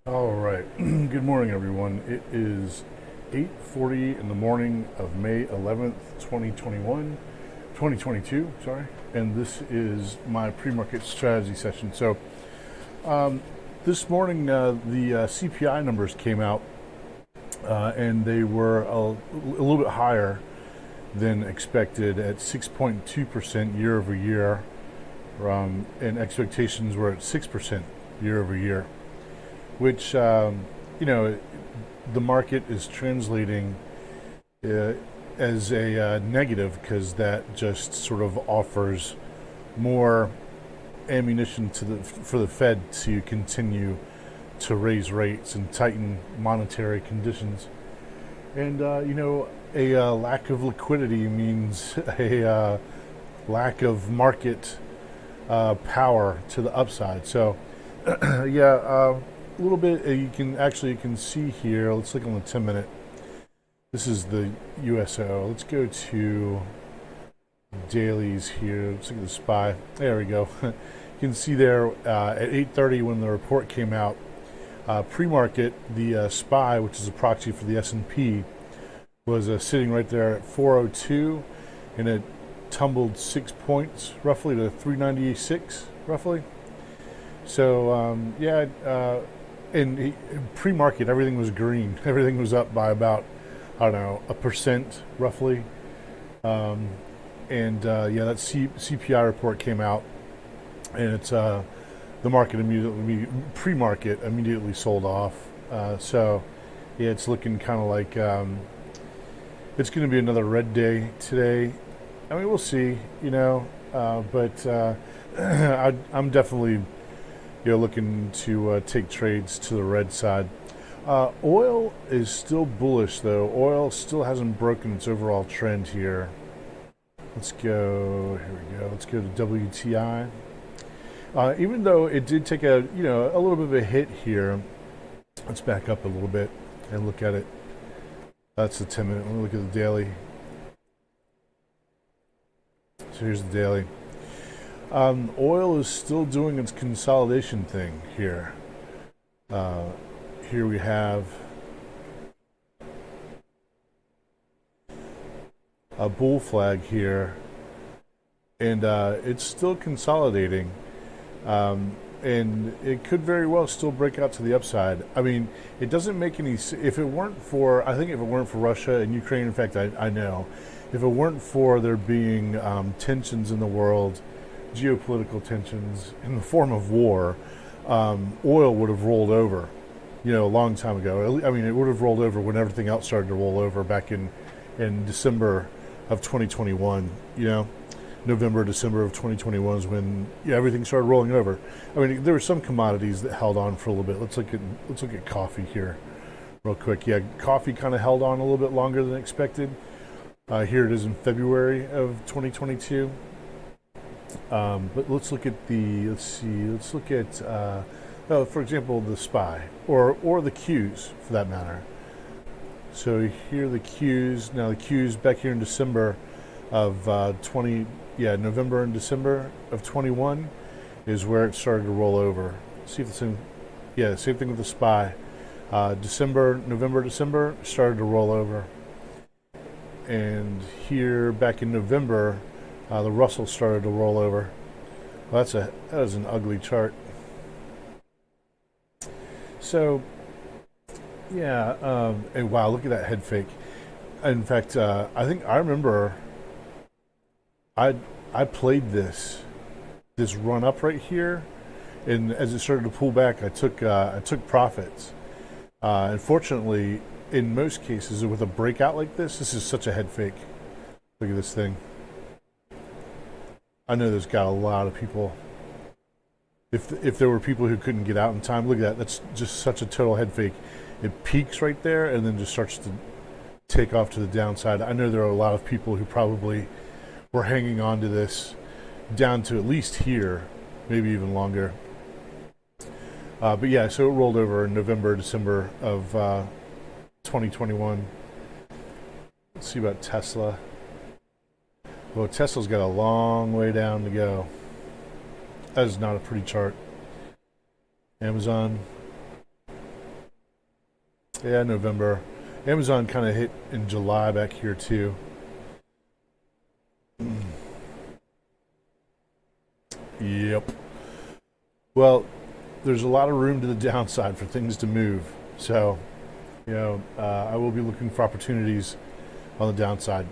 All right. Good morning, everyone. It is 8:40 in the morning of May 11th, 2022, sorry. And this is my pre-market strategy session. So, this morning, the CPI numbers came out, and they were a little bit higher than expected at 6.2% year over year, and expectations were at 6% year over year, which you know the market is translating uh, as a negative because that just sort of offers more ammunition for the Fed to continue to raise rates and tighten monetary conditions. And a lack of liquidity means a lack of market power to the upside. So yeah, a little bit. You can see here. Let's look on the 10-minute. This is the USO. Let's go to dailies here. Let's look at the SPY. There we go. You can see there at 8:30 when the report came out, pre-market the SPY, which is a proxy for the S&P, was sitting right there at 402, and it tumbled 6 points roughly to 396 roughly. So in pre-market, everything was green. Everything was up by about, I don't know, 1% roughly. That CPI report came out, and it's the market immediately, pre-market immediately sold off. So yeah, it's looking kind of like it's going to be another red day today. I mean, we'll see, but I'm definitely looking to take trades to the red side. Oil is still bullish, though. Oil still hasn't broken its overall trend here. Let's go. Here we go. Let's go to WTI. Even though it did take a little bit of a hit here, let's back up a little bit and look at it. That's the 10-minute. Let me look at the daily. So here's the daily. Oil is still doing its consolidation thing here. Here we have a bull flag here, and it's still consolidating, and it could very well still break out to the upside. I mean, it doesn't make any. If it weren't for, I think if it weren't for Russia and Ukraine, in fact, I know, if it weren't for there being tensions in the world, geopolitical tensions in the form of war, oil would have rolled over, a long time ago. I mean, it would have rolled over when everything else started to roll over back in December of 2021. November, December of 2021 is when everything started rolling over. I mean, there were some commodities that held on for a little bit. Let's look at coffee here, real quick. Yeah, coffee kind of held on a little bit longer than expected. Here it is in February of 2022. But let's look at for example, the SPY or the Qs for that matter. So here are the Qs. Now the Qs back here in December of November and December of 21 is where it started to roll over. See if the same, same thing with the SPY. November, December started to roll over, and here back in November, the Russell started to roll over. Well, that is an ugly chart. So, and wow, look at that head fake. In fact, I think I remember I played this run up right here, and as it started to pull back, I took profits. Unfortunately, in most cases, with a breakout like this is such a head fake. Look at this thing. I know there's got a lot of people. If there were people who couldn't get out in time, look at that. That's just such a total head fake. It peaks right there and then just starts to take off to the downside. I know there are a lot of people who probably were hanging on to this down to at least here, maybe even longer. But yeah, so it rolled over in November, December of 2021. Let's see about Tesla. Well, Tesla's got a long way down to go. That is not a pretty chart. Amazon. Yeah, November. Amazon kind of hit in July back here too. Yep. Well, there's a lot of room to the downside for things to move. So, I will be looking for opportunities on the downside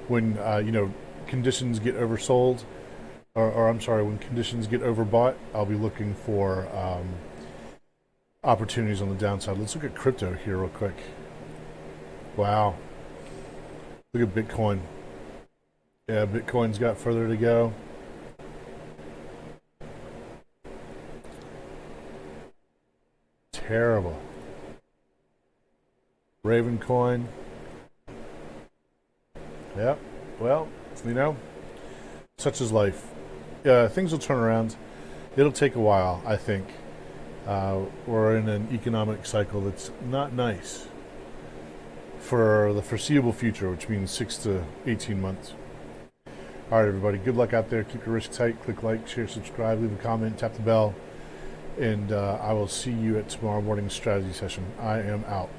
when conditions get oversold, or I'm sorry, when conditions get overbought. I'll be looking for opportunities on the downside. Let's look at crypto here real quick. Wow, look at Bitcoin. Yeah, Bitcoin's got further to go. Terrible. Raven coin. Yep. Well, such is life. Things will turn around. It'll take a while, I think. We're in an economic cycle that's not nice for the foreseeable future, which means 6 to 18 months. All right, everybody. Good luck out there. Keep your risk tight. Click like, share, subscribe, leave a comment, tap the bell, and I will see you at tomorrow morning's strategy session. I am out.